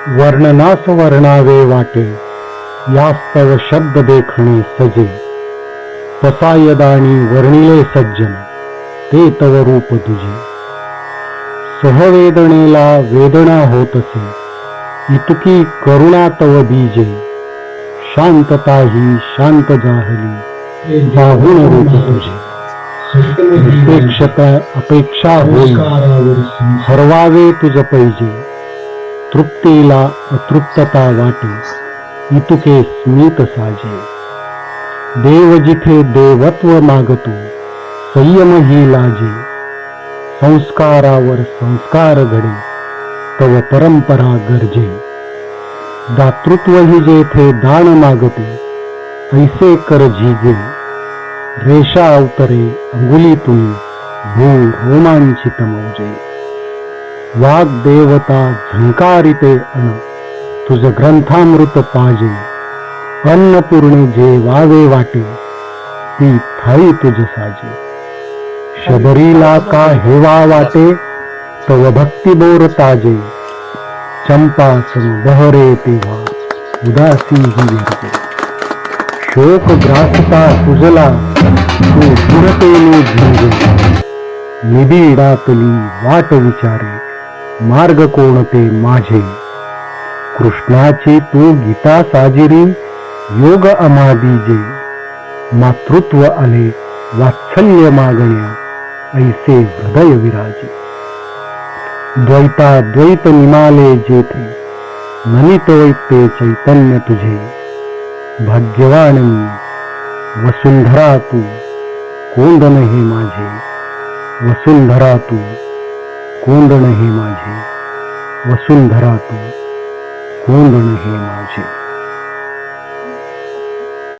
वर्णनास वर्णावे वाटे, यास्तव शब्द देखणे सजे. तसा यदानी वर्णिले सज्जन, ते तव रूप तुझे. सहवेदनेला वेदना होतसे, इतुकी करुणा तव बीजे. शांतता ही शांत जाहली, जाहून रूप तुझे. अपेक्षा होई, हरवावे तुझ पैजे. तृप्तीला अतृप्तता वाटे, इतुके स्मित साजे. देव जिथे देवत्व मागतो, संयम ही लाजे. संस्कारावर संस्कार घडे, तव परंपरा गरजे. दातृत्व ही जेथे दान मागते, ऐसे कर झिजे. रेषा अवतरे अंगुलीतून, भूर रोमांचित मौजे. वाग्देवता झंकारिते अण, तुझ ग्रंथामृत पाजे. अन्नपूर्णे जे वावे वाटे, ती थाळी तुझ साजे. शबरीला का हेवा वाटे, तव भक्ती बोर ताजे. चंपासम बहरे तेव्हा, उदासी ही विरजे. शोक ग्रासता तुझला, तू दृढतेने झिंजे. निबिडातली वाट विचारे, मार्ग कोणते माझे. कृष्णाची तू गीता साजिरी, योग अमादीजे. मातृत्व आले वात्सल्य मागण्या, ऐसे हृदय विराजे. द्वैताद्वैत निमाले जेथे, नमित वैते चैतन्य तुझे. भाग्यवान वसुंधरा तू, कोंदण हे माझे. वसुंधरा तू, कोंदण हे माझे. वसुंधरा तू, कोंदण हे माझे.